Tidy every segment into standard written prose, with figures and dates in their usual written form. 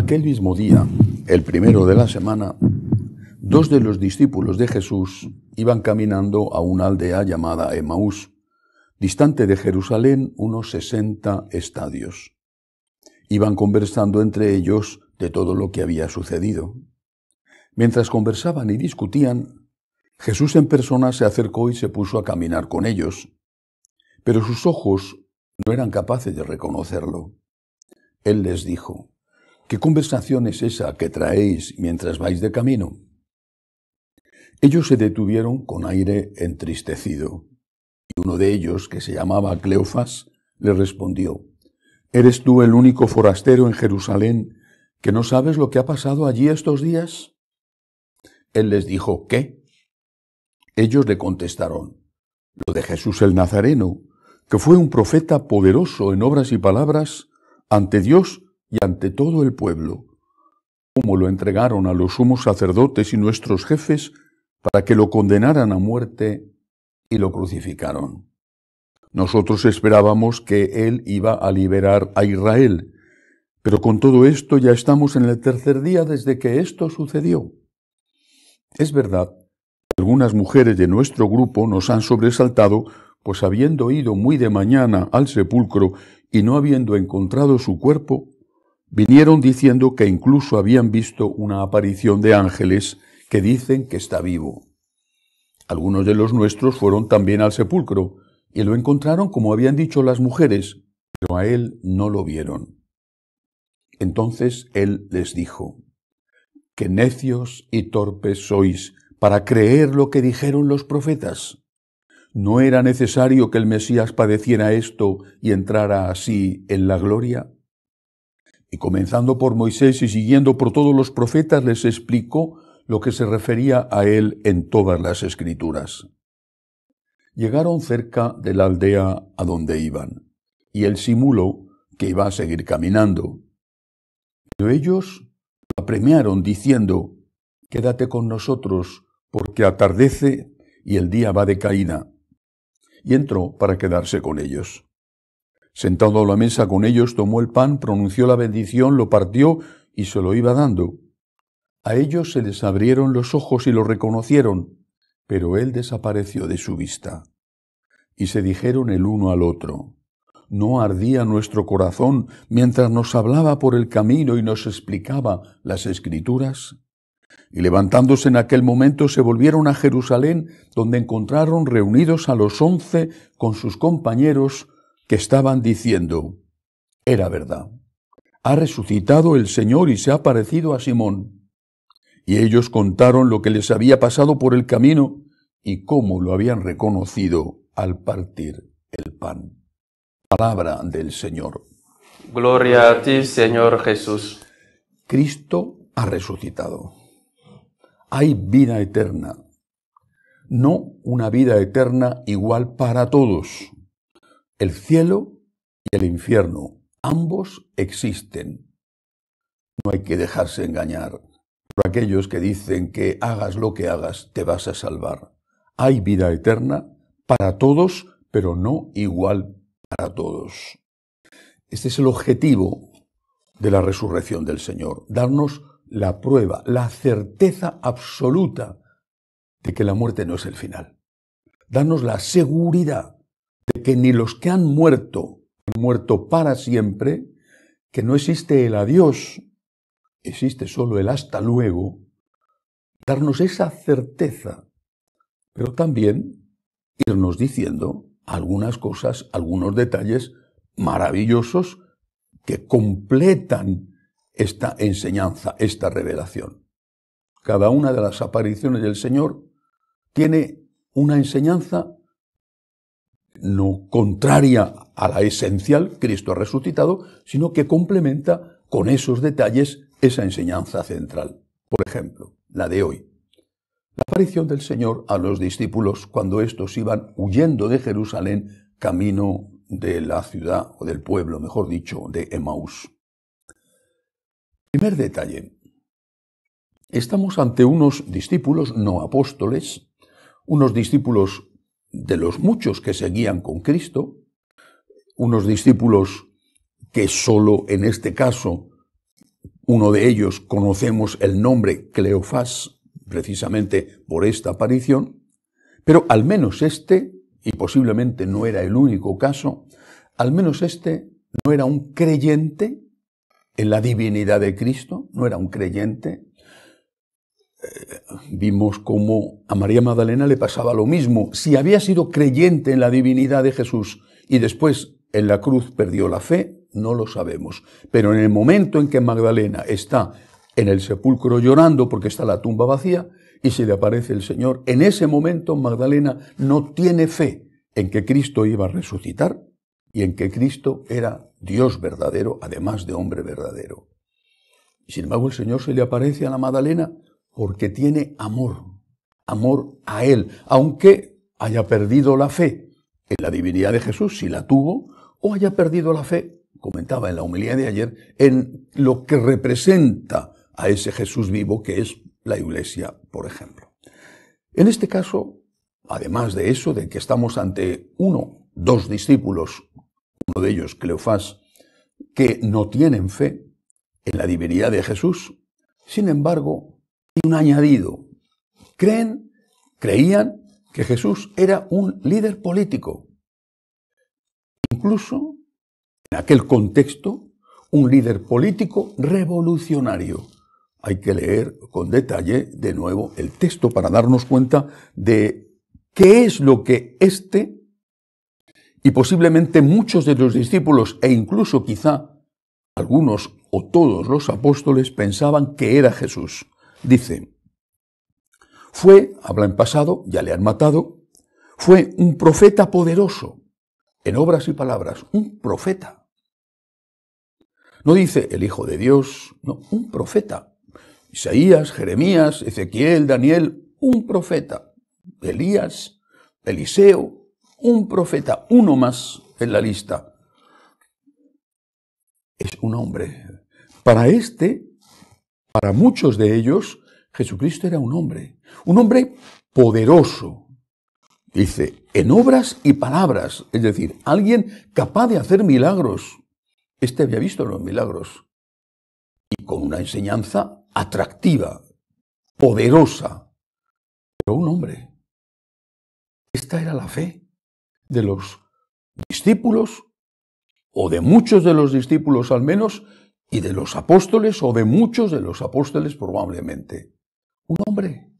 Aquel mismo día, el primero de la semana, dos de los discípulos de Jesús iban caminando a una aldea llamada Emaús, distante de Jerusalén unos 60 estadios. Iban conversando entre ellos de todo lo que había sucedido. Mientras conversaban y discutían, Jesús en persona se acercó y se puso a caminar con ellos, pero sus ojos no eran capaces de reconocerlo. Él les dijo: ¿qué conversación es esa que traéis mientras vais de camino? Ellos se detuvieron con aire entristecido, y uno de ellos, que se llamaba Cleofas, le respondió: ¿eres tú el único forastero en Jerusalén que no sabes lo que ha pasado allí estos días? Él les dijo: ¿qué? Ellos le contestaron: lo de Jesús el Nazareno, que fue un profeta poderoso en obras y palabras ante Dios y ante todo el pueblo, cómo lo entregaron a los sumos sacerdotes y nuestros jefes para que lo condenaran a muerte y lo crucificaron. Nosotros esperábamos que él iba a liberar a Israel, pero con todo esto ya estamos en el tercer día desde que esto sucedió. Es verdad, algunas mujeres de nuestro grupo nos han sobresaltado, pues habiendo ido muy de mañana al sepulcro y no habiendo encontrado su cuerpo, vinieron diciendo que incluso habían visto una aparición de ángeles que dicen que está vivo. Algunos de los nuestros fueron también al sepulcro y lo encontraron como habían dicho las mujeres, pero a él no lo vieron. Entonces él les dijo: qué necios y torpes sois para creer lo que dijeron los profetas. ¿No era necesario que el Mesías padeciera esto y entrara así en la gloria? Y comenzando por Moisés y siguiendo por todos los profetas, les explicó lo que se refería a él en todas las Escrituras. Llegaron cerca de la aldea a donde iban, y él simuló que iba a seguir caminando. Pero ellos lo apremiaron diciendo: quédate con nosotros, porque atardece y el día va de caída. Y entró para quedarse con ellos. Sentado a la mesa con ellos, tomó el pan, pronunció la bendición, lo partió y se lo iba dando. A ellos se les abrieron los ojos y lo reconocieron, pero él desapareció de su vista. Y se dijeron el uno al otro: ¿no ardía nuestro corazón mientras nos hablaba por el camino y nos explicaba las Escrituras? Y levantándose en aquel momento se volvieron a Jerusalén, donde encontraron reunidos a los 11 con sus compañeros, que estaban diciendo: era verdad, ha resucitado el Señor y se ha aparecido a Simón. Y ellos contaron lo que les había pasado por el camino y cómo lo habían reconocido al partir el pan. Palabra del Señor. Gloria a ti, Señor Jesús. Cristo ha resucitado. Hay vida eterna. No una vida eterna igual para todos. El cielo y el infierno, ambos existen. No hay que dejarse engañar por aquellos que dicen que hagas lo que hagas, te vas a salvar. Hay vida eterna para todos, pero no igual para todos. Este es el objetivo de la resurrección del Señor, darnos la prueba, la certeza absoluta de que la muerte no es el final. Darnos la seguridad de que ni los que han muerto para siempre, que no existe el adiós, existe solo el hasta luego. Darnos esa certeza, pero también irnos diciendo algunas cosas, algunos detalles maravillosos que completan esta enseñanza, esta revelación. Cada una de las apariciones del Señor tiene una enseñanza no contraria a la esencial, Cristo ha resucitado, sino que complementa con esos detalles esa enseñanza central. Por ejemplo, la de hoy. La aparición del Señor a los discípulos cuando estos iban huyendo de Jerusalén camino de la ciudad, o del pueblo, mejor dicho, de Emaús. Primer detalle. Estamos ante unos discípulos no apóstoles, unos discípulos de los muchos que seguían con Cristo, unos discípulos que solo en este caso Uno de ellos conocemos el nombre Cleofás, precisamente por esta aparición, pero al menos este, y posiblemente no era el único caso, al menos este no era un creyente en la divinidad de Cristo, no era un creyente. Vimos cómo a María Magdalena le pasaba lo mismo. Si había sido creyente en la divinidad de Jesús y después en la cruz perdió la fe, no lo sabemos. Pero en el momento en que Magdalena está en el sepulcro llorando porque está la tumba vacía y se le aparece el Señor, en ese momento Magdalena no tiene fe en que Cristo iba a resucitar y en que Cristo era Dios verdadero, además de hombre verdadero. Sin embargo, el Señor se le aparece a la Magdalena porque tiene amor a Él, aunque haya perdido la fe en la divinidad de Jesús, si la tuvo, o haya perdido la fe, comentaba en la homilía de ayer, en lo que representa a ese Jesús vivo que es la Iglesia, por ejemplo. En este caso, además de eso, de que estamos ante dos discípulos, uno de ellos, Cleofás, que no tienen fe en la divinidad de Jesús, sin embargo, hay un añadido. Creían que Jesús era un líder político. Incluso, en aquel contexto, un líder político revolucionario. Hay que leer con detalle de nuevo el texto para darnos cuenta de qué es lo que y posiblemente muchos de los discípulos e incluso quizá algunos o todos los apóstoles pensaban que era Jesús. Dice, habla en pasado, ya le han matado, fue un profeta poderoso en obras y palabras, un profeta. No dice el Hijo de Dios, no, un profeta. Isaías, Jeremías, Ezequiel, Daniel, un profeta. Elías, Eliseo, un profeta, uno más en la lista. Es un hombre. Para muchos de ellos, Jesucristo era un hombre poderoso. Dice, en obras y palabras, es decir, alguien capaz de hacer milagros. Había visto los milagros. Y con una enseñanza atractiva, poderosa, pero un hombre. Esta era la fe de los discípulos, o de muchos de los discípulos al menos, y de los apóstoles, o de muchos de los apóstoles probablemente. Un hombre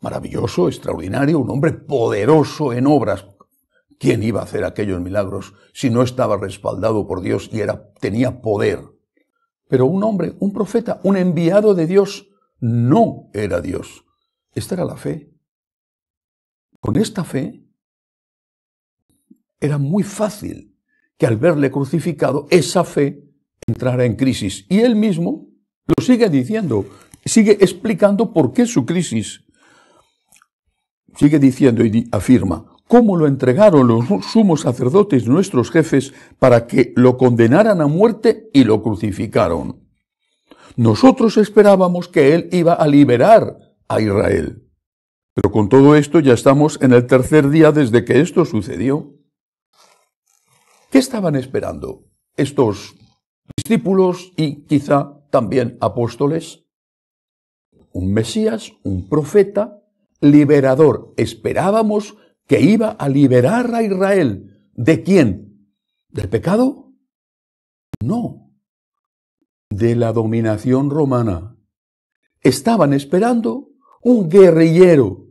maravilloso, extraordinario, un hombre poderoso en obras. ¿Quién iba a hacer aquellos milagros si no estaba respaldado por Dios y tenía poder? Pero un hombre, un profeta, un enviado de Dios, no era Dios. Esta era la fe. Con esta fe era muy fácil que al verle crucificado, esa fe entrara en crisis. Y él mismo lo sigue diciendo, sigue explicando por qué su crisis. Sigue diciendo y afirma, ¿cómo lo entregaron los sumos sacerdotes, nuestros jefes, para que lo condenaran a muerte y lo crucificaron? Nosotros esperábamos que él iba a liberar a Israel. Pero con todo esto ya estamos en el tercer día desde que esto sucedió. ¿Qué estaban esperando estos discípulos y quizá también apóstoles? Un Mesías, un profeta, liberador. Esperábamos que iba a liberar a Israel. ¿De quién? ¿Del pecado? No. De la dominación romana. Estaban esperando un guerrillero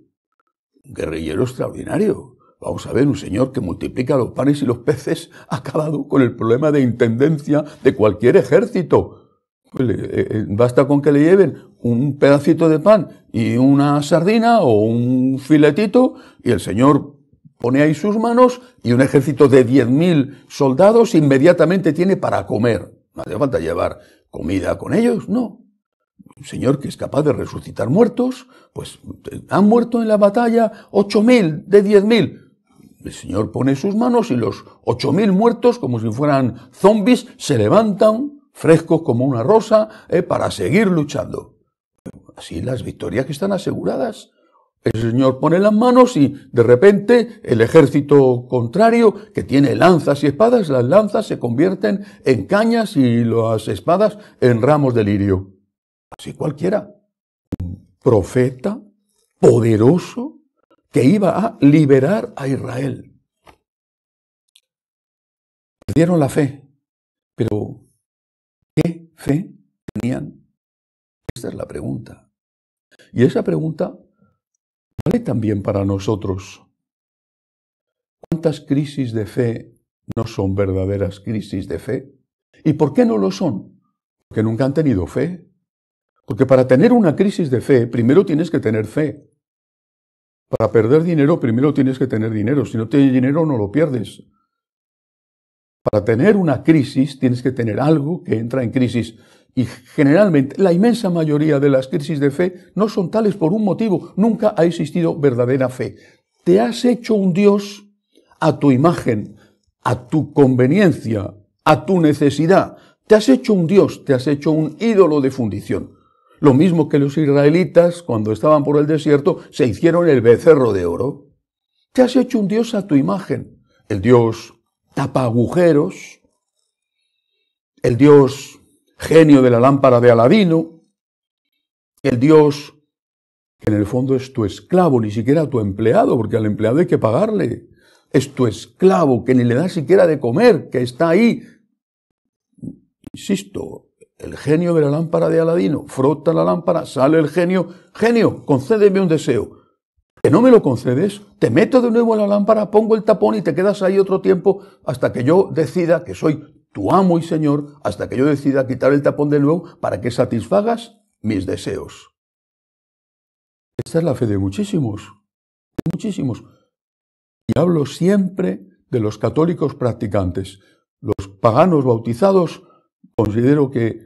extraordinario. Vamos a ver, un señor que multiplica los panes y los peces ha acabado con el problema de intendencia de cualquier ejército. Basta con que le lleven un pedacito de pan y una sardina o un filetito y el señor pone ahí sus manos y un ejército de 10.000 soldados inmediatamente tiene para comer. No hace falta llevar comida con ellos, no. Un señor que es capaz de resucitar muertos, pues han muerto en la batalla 8.000 de 10.000. El Señor pone sus manos y los 8.000 muertos, como si fueran zombies, se levantan frescos como una rosa para seguir luchando. Así las victorias que están aseguradas. El Señor pone las manos y de repente el ejército contrario, que tiene lanzas y espadas, las lanzas se convierten en cañas y las espadas en ramos de lirio. así cualquiera, un profeta poderoso que iba a liberar a Israel. Perdieron la fe, pero ¿qué fe tenían? Esta es la pregunta. Y esa pregunta vale también para nosotros. ¿Cuántas crisis de fe no son verdaderas crisis de fe? ¿Y por qué no lo son? Porque nunca han tenido fe. Porque para tener una crisis de fe, primero tienes que tener fe. Para perder dinero, primero tienes que tener dinero. Si no tienes dinero, no lo pierdes. Para tener una crisis, tienes que tener algo que entra en crisis. Y generalmente, la inmensa mayoría de las crisis de fe no son tales por un motivo. Nunca ha existido verdadera fe. Te has hecho un Dios a tu imagen, a tu conveniencia, a tu necesidad. Te has hecho un Dios, te has hecho un ídolo de fundición. Lo mismo que los israelitas, cuando estaban por el desierto, se hicieron el becerro de oro. Te has hecho un Dios a tu imagen. El Dios tapa agujeros, el Dios genio de la lámpara de Aladino, el Dios que en el fondo es tu esclavo, ni siquiera tu empleado, porque al empleado hay que pagarle. Es tu esclavo, que ni le da siquiera de comer, que está ahí. Insisto, el genio de la lámpara de Aladino, frota la lámpara, sale el genio. Genio, concédeme un deseo. Que no me lo concedes, te meto de nuevo en la lámpara, pongo el tapón y te quedas ahí otro tiempo hasta que yo decida que soy tu amo y señor, hasta que yo decida quitar el tapón de nuevo para que satisfagas mis deseos. Esta es la fe de muchísimos, muchísimos. Y hablo siempre de los católicos practicantes. Los paganos bautizados considero que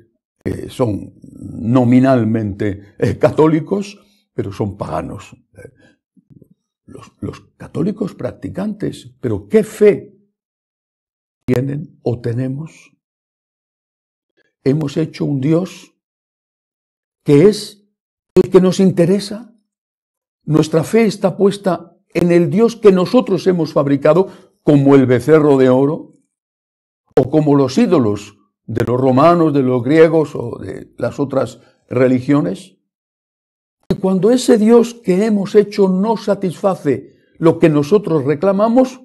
son nominalmente católicos, pero son paganos. Los católicos practicantes, pero ¿qué fe tienen o tenemos? Hemos hecho un Dios que es el que nos interesa. Nuestra fe está puesta en el Dios que nosotros hemos fabricado, como el becerro de oro, o como los ídolos de los romanos, de los griegos o de las otras religiones. Y cuando ese Dios que hemos hecho no satisface lo que nosotros reclamamos,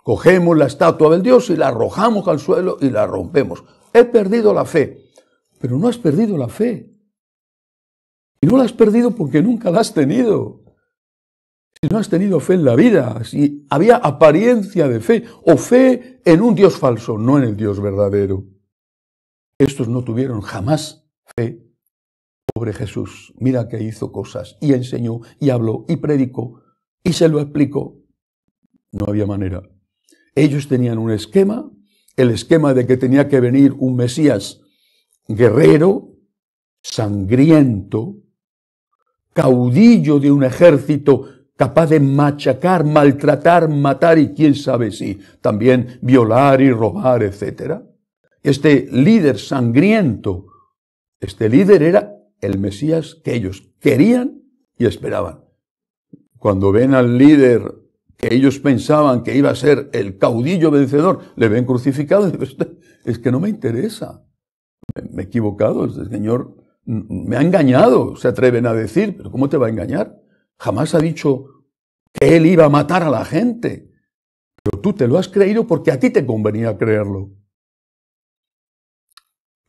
cogemos la estatua del Dios y la arrojamos al suelo y la rompemos. He perdido la fe. Pero no has perdido la fe. Y no la has perdido porque nunca la has tenido. Si no has tenido fe en la vida, si había apariencia de fe o fe en un Dios falso, no en el Dios verdadero. Estos no tuvieron jamás fe. Pobre Jesús, mira que hizo cosas y enseñó y habló y predicó y se lo explicó. No había manera. Ellos tenían un esquema, el esquema de que tenía que venir un Mesías guerrero, sangriento, caudillo de un ejército capaz de machacar, maltratar, matar y quién sabe si también violar y robar, etc. Este líder sangriento, este líder era el Mesías que ellos querían y esperaban. Cuando ven al líder que ellos pensaban que iba a ser el caudillo vencedor, le ven crucificado y dicen, es que no me interesa. Me he equivocado, este señor me ha engañado, se atreven a decir, pero ¿cómo te va a engañar? Jamás ha dicho que él iba a matar a la gente, pero tú te lo has creído porque a ti te convenía creerlo.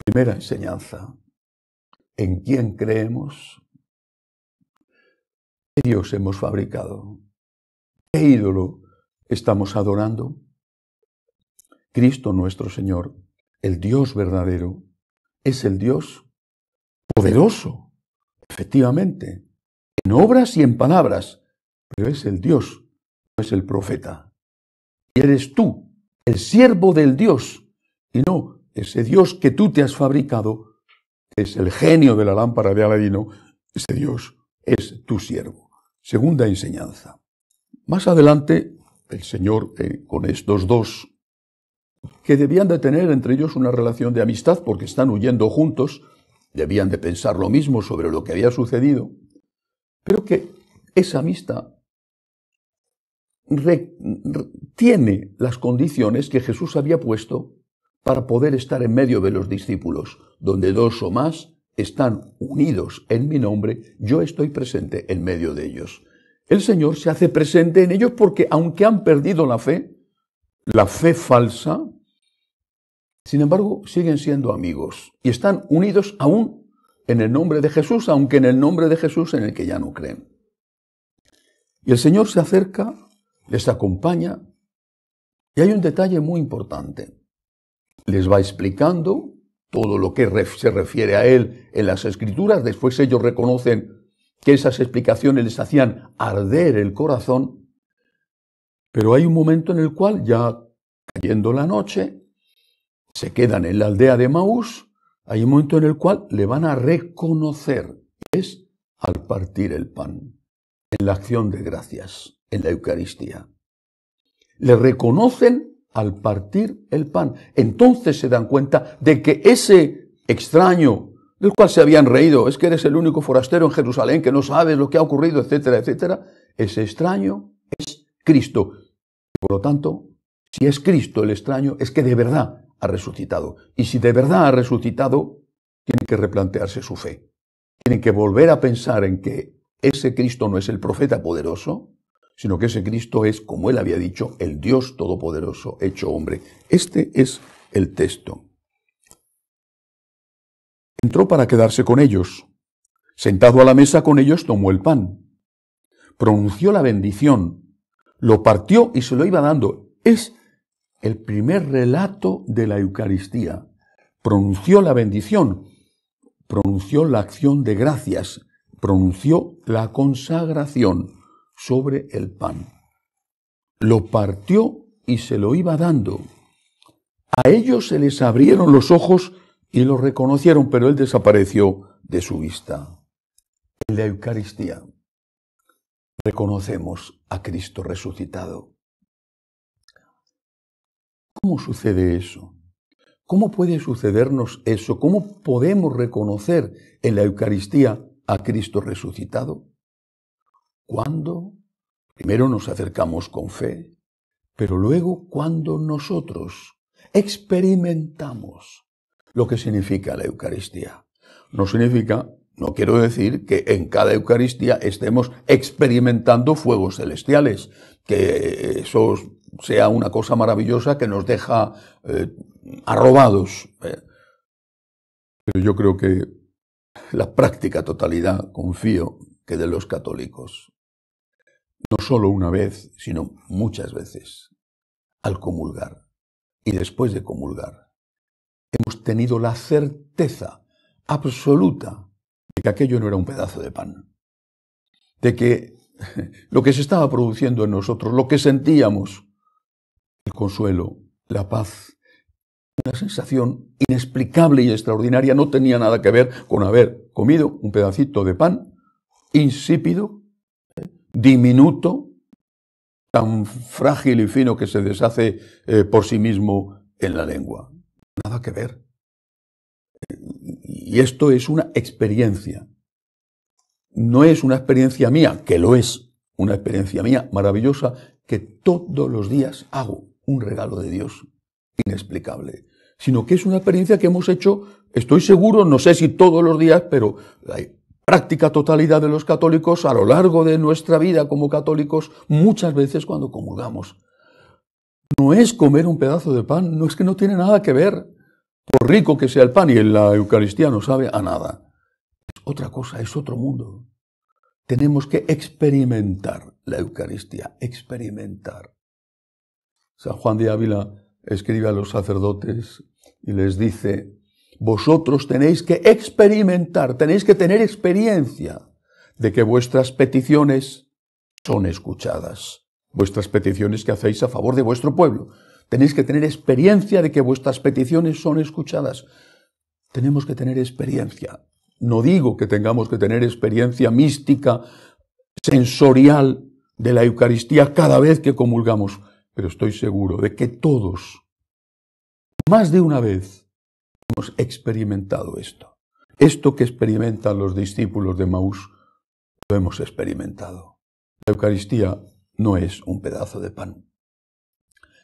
Primera enseñanza. ¿En quién creemos? ¿Qué Dios hemos fabricado? ¿Qué ídolo estamos adorando? Cristo nuestro Señor, el Dios verdadero, es el Dios poderoso, efectivamente, en obras y en palabras, pero es el Dios, no es el profeta. Y eres tú, el siervo del Dios, y no ese Dios que tú te has fabricado, que es el genio de la lámpara de Aladino, ese Dios es tu siervo. Segunda enseñanza. Más adelante, el Señor, con estos dos, que debían de tener entre ellos una relación de amistad, porque están huyendo juntos, debían de pensar lo mismo sobre lo que había sucedido, pero que esa amistad tiene las condiciones que Jesús había puesto para poder estar en medio de los discípulos. Donde dos o más están unidos en mi nombre, yo estoy presente en medio de ellos. El Señor se hace presente en ellos porque aunque han perdido la fe falsa, sin embargo, siguen siendo amigos y están unidos aún en el nombre de Jesús, aunque en el nombre de Jesús en el que ya no creen. Y el Señor se acerca, les acompaña, y hay un detalle muy importante. Les va explicando todo lo que se refiere a Él en las Escrituras. Después ellos reconocen que esas explicaciones les hacían arder el corazón. Pero hay un momento en el cual, ya cayendo la noche, se quedan en la aldea de Emaús. Hay un momento en el cual le van a reconocer. Es al partir el pan, en la acción de gracias, en la Eucaristía. Le reconocen al partir el pan. Entonces se dan cuenta de que ese extraño, del cual se habían reído, es que eres el único forastero en Jerusalén que no sabes lo que ha ocurrido, etcétera, etcétera, ese extraño es Cristo. Por lo tanto, si es Cristo el extraño, es que de verdad ha resucitado. Y si de verdad ha resucitado, tienen que replantearse su fe. Tienen que volver a pensar en que ese Cristo no es el profeta poderoso, sino que ese Cristo es, como él había dicho, el Dios todopoderoso hecho hombre. Este es el texto. Entró para quedarse con ellos. Sentado a la mesa con ellos, tomó el pan. Pronunció la bendición. Lo partió y se lo iba dando. Es el primer relato de la Eucaristía. Pronunció la bendición. Pronunció la acción de gracias. Pronunció la consagración sobre el pan. Lo partió y se lo iba dando. A ellos se les abrieron los ojos y lo reconocieron, pero él desapareció de su vista. En la Eucaristía reconocemos a Cristo resucitado. ¿Cómo sucede eso? ¿Cómo puede sucedernos eso? ¿Cómo podemos reconocer en la Eucaristía a Cristo resucitado? Cuando primero nos acercamos con fe, pero luego cuando nosotros experimentamos lo que significa la Eucaristía. No significa, no quiero decir que en cada Eucaristía estemos experimentando fuegos celestiales, que eso sea una cosa maravillosa que nos deja arrobados. Pero yo creo que la práctica totalidad, confío, que de los católicos, no solo una vez, sino muchas veces, al comulgar y después de comulgar, hemos tenido la certeza absoluta de que aquello no era un pedazo de pan, de que lo que se estaba produciendo en nosotros, lo que sentíamos, el consuelo, la paz, una sensación inexplicable y extraordinaria, no tenía nada que ver con haber comido un pedacito de pan insípido, diminuto, tan frágil y fino que se deshace por sí mismo en la lengua. Nada que ver. Y esto es una experiencia. No es una experiencia mía, que lo es, una experiencia mía maravillosa, que todos los días hago un regalo de Dios inexplicable, sino que es una experiencia que hemos hecho, estoy seguro, no sé si todos los días, pero la práctica totalidad de los católicos a lo largo de nuestra vida como católicos, muchas veces cuando comulgamos. No es comer un pedazo de pan, no es que no tiene nada que ver, por rico que sea el pan, y en la Eucaristía no sabe a nada. Es otra cosa, es otro mundo. Tenemos que experimentar la Eucaristía, experimentar. San Juan de Ávila escribe a los sacerdotes y les dice: vosotros tenéis que experimentar, tenéis que tener experiencia de que vuestras peticiones son escuchadas. Vuestras peticiones que hacéis a favor de vuestro pueblo. Tenéis que tener experiencia de que vuestras peticiones son escuchadas. Tenemos que tener experiencia. No digo que tengamos que tener experiencia mística, sensorial de la Eucaristía cada vez que comulgamos, pero estoy seguro de que todos, más de una vez, hemos experimentado esto. Esto que experimentan los discípulos de Emaús, lo hemos experimentado. La Eucaristía no es un pedazo de pan.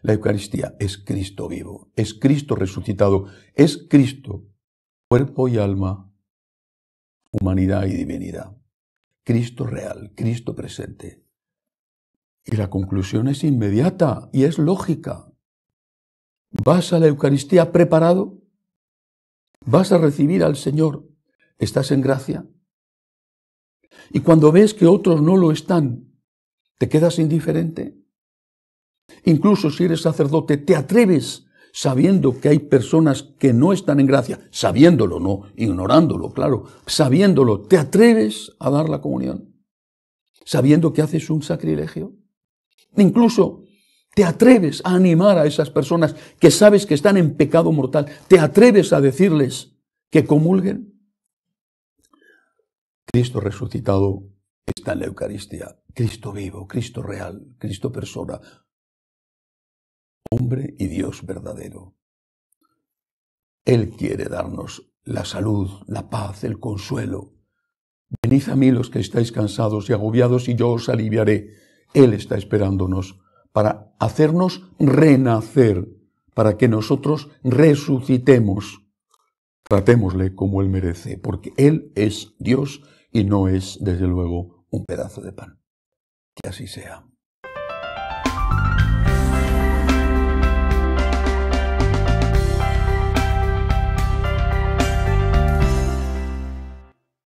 La Eucaristía es Cristo vivo, es Cristo resucitado, es Cristo, cuerpo y alma, humanidad y divinidad. Cristo real, Cristo presente. Y la conclusión es inmediata y es lógica. ¿Vas a la Eucaristía preparado? ¿Vas a recibir al Señor? ¿Estás en gracia? Y cuando ves que otros no lo están, ¿te quedas indiferente? Incluso si eres sacerdote, ¿te atreves, sabiendo que hay personas que no están en gracia, sabiéndolo, no ignorándolo, claro, sabiéndolo, ¿te atreves a dar la comunión? ¿Sabiendo que haces un sacrilegio? Incluso te atreves a animar a esas personas que sabes que están en pecado mortal, ¿te atreves a decirles que comulguen? Cristo resucitado está en la Eucaristía. Cristo vivo, Cristo real, Cristo persona, hombre y Dios verdadero. Él quiere darnos la salud, la paz, el consuelo. Venid a mí los que estáis cansados y agobiados y yo os aliviaré. Él está esperándonos para hacernos renacer, para que nosotros resucitemos. Tratémosle como Él merece, porque Él es Dios y no es, desde luego, un pedazo de pan. Que así sea.